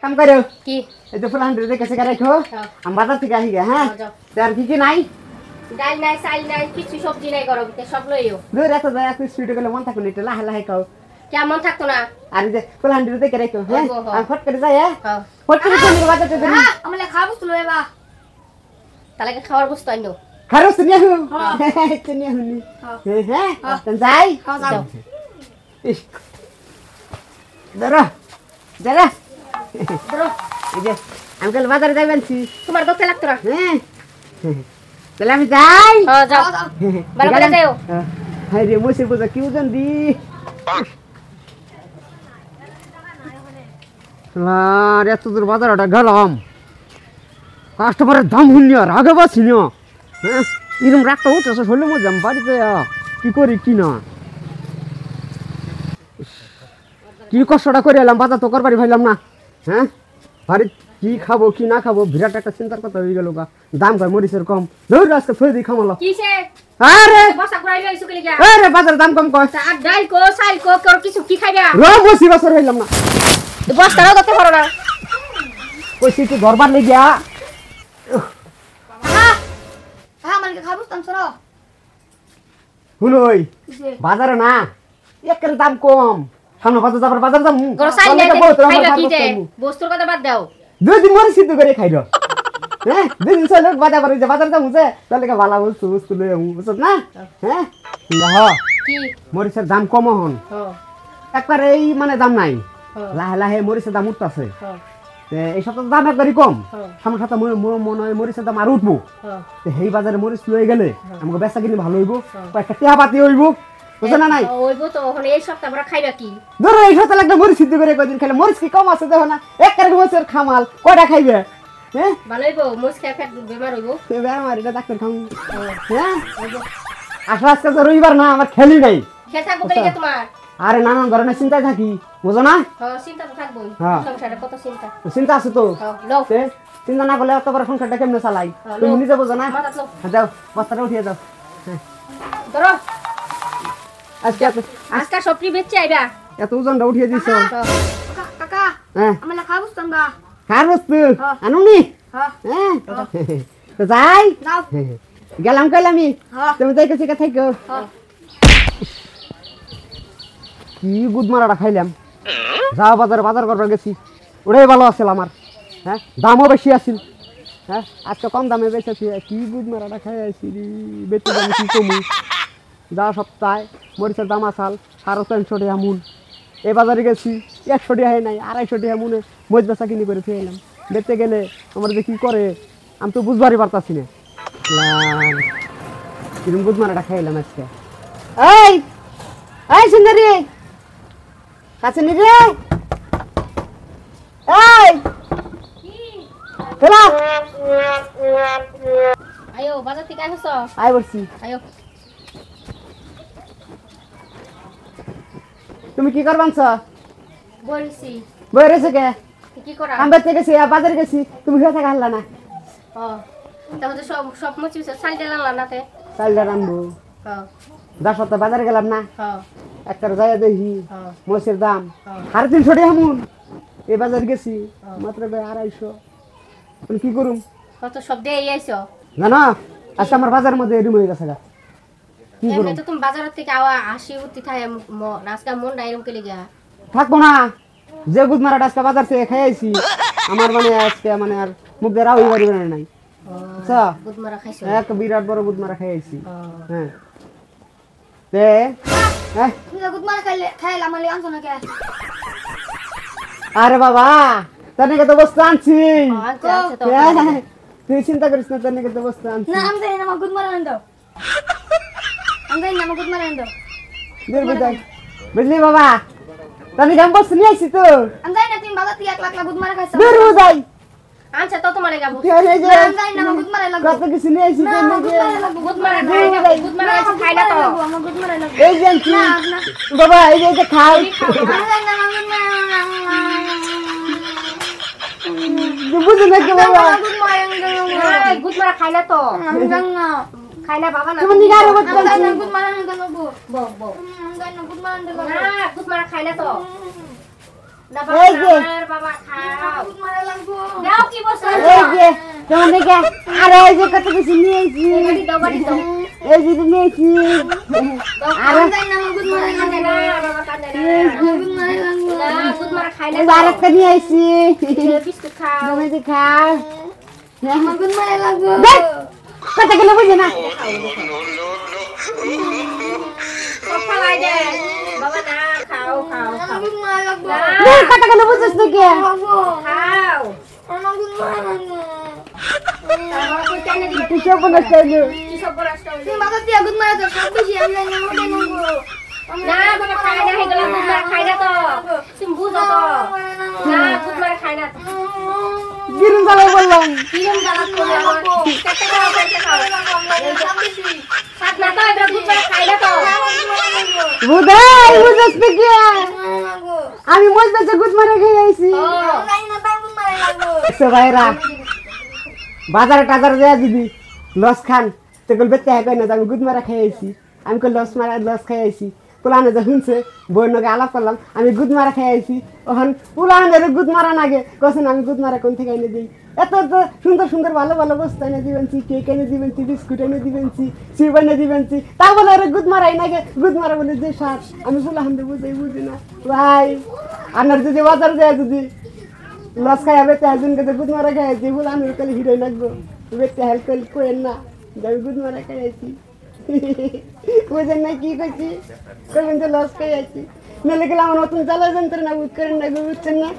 কাম করো কি এই তো ফুল হান্ড্রেড কাছে রাখো আমি বাজার থেকে আসি গে হ্যাঁ আর কি নাই ডাল নাই চাল নাই কিছু সবজি নাই গরম সব লইও দূর এত যায় এত স্পিড গেলে মন থাকুন একটু লাহে লাহে খাও কেমন থাকতো না আর যে ফুল হান্ড্রেড থেকে রাখো হ্যাঁ আমি ফট করে যাই হ্যাঁ ফট করে তুমি বাজার থেকে আমলে খাবো তো লইবা তাহলে খাওয়ার বস্তু আইনো খারো শুনিয়া হু শুনিয়া হুনি হ্যাঁ তখন যাই যাও দাঁড়া দাঁড়া ধরো এই যে আমি কাল বাজারে যাইবেনছি তোমার দোকে লাগতো না হ্যাঁ তাহলে আমি যাই হ্যাঁ যাও ভালো করে যাও হাই রে মসে বোঝা কি ওজন দি আর এত দূর বাজারটা গেলাম কাস্টমারের দাম শুনি আর আগে বাঁচি না হ্যাঁ এরকম রাগটা উঠেছে শরীরের মধ্যে আমি বাড়িতে কি করি কি না কি কষ্টটা করে এলাম বাজার তো করবারই ভাইলাম না হ্যাঁ বাড়ি কি খাবো কি না খাবো বিরাট একটা চিন্তার কথা হয়ে গেল গা দাম কয় মরিচের কম ধর আজকে ফের দিয়ে খামালো কিসে আরে বসা করাই লইছো কি লাগা আরে বাজার দাম কম কয় আর ডাল কো চাল কো কর কিছু কি খাইবা বসি বছর হইলাম না বস্তাও দিতে পারো না ওই সিটি ঘরবার লে গিয়া হ্যাঁ হ্যাঁ আমাকে খাবো তাম সরো হুলই বাজারে না একের দাম কম সামনে বাজার দাম গর চাল নাই খাইবা কি দে বস্তুর কথা বাদ দাও দুই দিন মরে সিদ্ধ করে খাইরো হ্যাঁ দুই দিন চলে বাজার দাম হচ্ছে তাহলে ভালো বস্তু লই বুঝছ না হ্যাঁ কি মরিচের দাম কম হন হ্যাঁ একবার এই মানে দাম নাই লাহে লাহে মরিচের দাম উঠতেছে হ্যাঁ এই সপ্তাহ দাম একবারই কম হ্যাঁ সামনে সপ্তাহ মনে হয় মরিচের দাম আর উঠবো হ্যাঁ সেই বাজারে মরিচ লয়ে গেলে আমাকে বেচা কিনে ভালো হইব কয়েকটা টেহা পাতি হইব বুঝছ না নাই ওইবো তো ওখানে এই সপ্তাহ আমরা খাইবা কি ধরো এই সপ্তাহ লাগবে মরিচ সিদ্ধ করে কদিন খাইলে মরিচ কি কম আছে দেখো না এক কারে মরিচের খামাল কয়টা খাইবে হ্যাঁ ভালো হইবো মুস খাই ফেট বেমার হইবো আমার এটা ডাক্তার খাও হ্যাঁ আসলে আজকে তো রবিবার না আমার খেলি নাই খেয়ে থাকবো কেলিকে তোমার আরে নানান ধরনের চিন্তায় থাকি বুঝো না হ্যাঁ চিন্তা তো থাকবোই হ্যাঁ। সংসারে কত চিন্তা চিন্তা আছে তো হ্যাঁ লও চিন্তা না করলে এত বড় সংসারটা কেমনে চালাই হ্যাঁ, তুমি নিজে বোঝো না মাথা লও যাও বস্তাটা উঠিয়ে যাও ধরো আজকে আজকে সবজি বেচে আইবা এত ওজনটা উঠিয়ে দিছ কাকা হ্যাঁ আমরা খাবো তোমরা কার বস্তু হ্যাঁ। আনুনি হ্যাঁ হ্যাঁ তো যাই যাও গেলাম কইলামি হ্যাঁ তুমি যাই কাছে থাকো হ্যাঁ কি গুদ মারাটা খাইলাম যাও বাজার করবার গেছি ওটাই ভালো আছিল আমার হ্যাঁ দামও বেশি আছিল হ্যাঁ আজকে কম দামে বেচেছি কি গুদ মারাটা খাই আছি বেচে দাম কি কমু যা সপ্তাহে মরিচের দাম আসাল 350 টাকা মুন এই বাজারে গেছি 100 টাকা হয় নাই 250 টাকা মুনে মরিচ বেচা কিনি করে ফিরে এলাম দেখতে গেলে আমার যে কি করে আমি তো বুঝবারই পারতাছি না কিরম গুদ মারাটা খাইলাম আজকে এই এই সুন্দরী কাছে নি রে এই চলা আয়ো বাজার থেকে আইছো আই বলছি আয়ো তুমি কি করবানছ বলছি বই রেছে কে কি করা আমি বেঁচে গেছি বাজারে গেছি তুমি ঘরে থাকা হারলা না হ্যাঁ তাহলে সব মুচি চাল ডাল আনলা নাতে চালটা রানবো হ্যাঁ 10 সপ্তাহ বাজারে গেলাম না হ্যাঁ একটা যাইয়া দেখি হ্যাঁ মরিচের দাম হ্যাঁ 350 টাকা মুন এই বাজার গেছি মাত্র 250 আমি কি করুম কত সব দিয়ে আইছো জানো আজকে আমার বাজারের মধ্যে এরম হয়ে গেছে কি করুম এমনি তো তুমি বাজার থেকে আওয়া হাসি উঠতে থাকে আজকে মনটা এরকম কেলে গিয়া থাকবো না যে গুদ মারাটা আজকে বাজার থেকে খাই আইছি আমার মানে আজকে মানে আর মুখ দিয়ে রাও বাড়ি বানায় নাই আচ্ছা গুদ মারা খাইছো এক বিরাট বড় গুদ মারা খাই আইছি হ্যাঁ তে তুমি গুদ মারা খাইলে আমার আনছো না কে আরে বাবা তোর নাকি তো বস্তু আনছি আচ্ছা তো তুই চিন্তা করিস না তোর নাকি তো বস্তু আনছি না আমি জানি না আমার গুদ মারা আনতো আমি জানি না আমার গুদ মারা আনতো বুঝলি বাবা তোর নাকি আমি বস্তু নিয়ে আইছি তো আমি জানি না তুমি বাজার থেকে 1 লাখ গুদ মারা খাইছো বের হয়ে যাই আচ্ছা তো তোমারে গাবো এই যে আমি জানি না আমার গুদ মারা লাগবে কত কিছু নিয়ে আইছি তোর নাকি গুদ মারা খাই না তো আমার গুদ মারা লাগবে এই যে আনছি বাবা এই যে খাও বুঝলি নাকি বাবা গুদ মারা খাই না তো খাই না বাবা না তুমি নিগারে বলছো গুদ মারা না বো বো গুদ মারা খাই না তো এই যে বাবা খাও গুদ মারা লাগবো দাও কি বসে এই যে তোমার দেখে আরে এই যে কত কিছু নিয়েছি বাড়ি দাও এই যে নিয়েছি আরে না গুদ মারা কান্দে না বাবা কান্দে না গুদ মারা লাগবো না গুদ মারা খাইলে আরেকটা নিয়ে আইছি বিস্কুট খাও তুমি যে খাও গুদ মারা লাগবো কথা কেন বুঝে না খাওয়াই দে বাবা না খাও খাও খাও গুদ মারা লাগবো কথা কেন বুঝছিস না কে খাও গুদ মারা লাগবো তারপর কই টানে দিবে কি সব বলে চাইলে কি সব বলাস তুমি বাবা দিয়া গুদ মারা তো সব বেশি আমি না মোটে নেবো না বাবা খাই না হেগুলা গুদ মারা খাই না তো তুমি বুঝো তো না গুদ মারা খাই না গিরুন চালাই বললাম কিরম জ্বালা করে কেটে খাও সাত না তো এবার গুদ মারা খাই না তো বুঝাই বুঝছিস না কে আমি মজা গুদ মারা খেয়ে আইছি ভাইরা বাজারে টাজারে যায় দিদি লস খান তো বলবে ত্যাগ না আমি গুদ মারা খেয়ে আইছি আমি কই লস খেয়ে আইছি পুলানে যে শুনছে বই নগে আলাপ করলাম আমি গুদ মারা খেয়ে আইছি ওখান পুলানের গুদ মারা নাগে কছেন আমি গুদ মারা কোন থেকে এনে দিই এত তো সুন্দর সুন্দর ভালো ভালো বস্তু এনে দিবেনছি কেক এনে দিবেনছি বিস্কুট এনে দিবেনছি সিপ এনে দিবেনছি তা বলে আরে গুদ মারাই নাগে গুদ মারা বলে যে সার আমি পুলাহান বুঝি না ভাই আপনার যদি বাজার যায় যদি লস খাই হবে একজনকে তো গুদ মারা খাইছি পুলানের কালে হিরোই লাগবো বেটে হেল্প করেন না যে আমি গুদ মারা খাইছি বুঝেন না কি করছি কবেন তো লস খাইছি মেলে গেলে আমার নতুন চালা যন্ত্র না বুঝ করেন না বুঝছেন না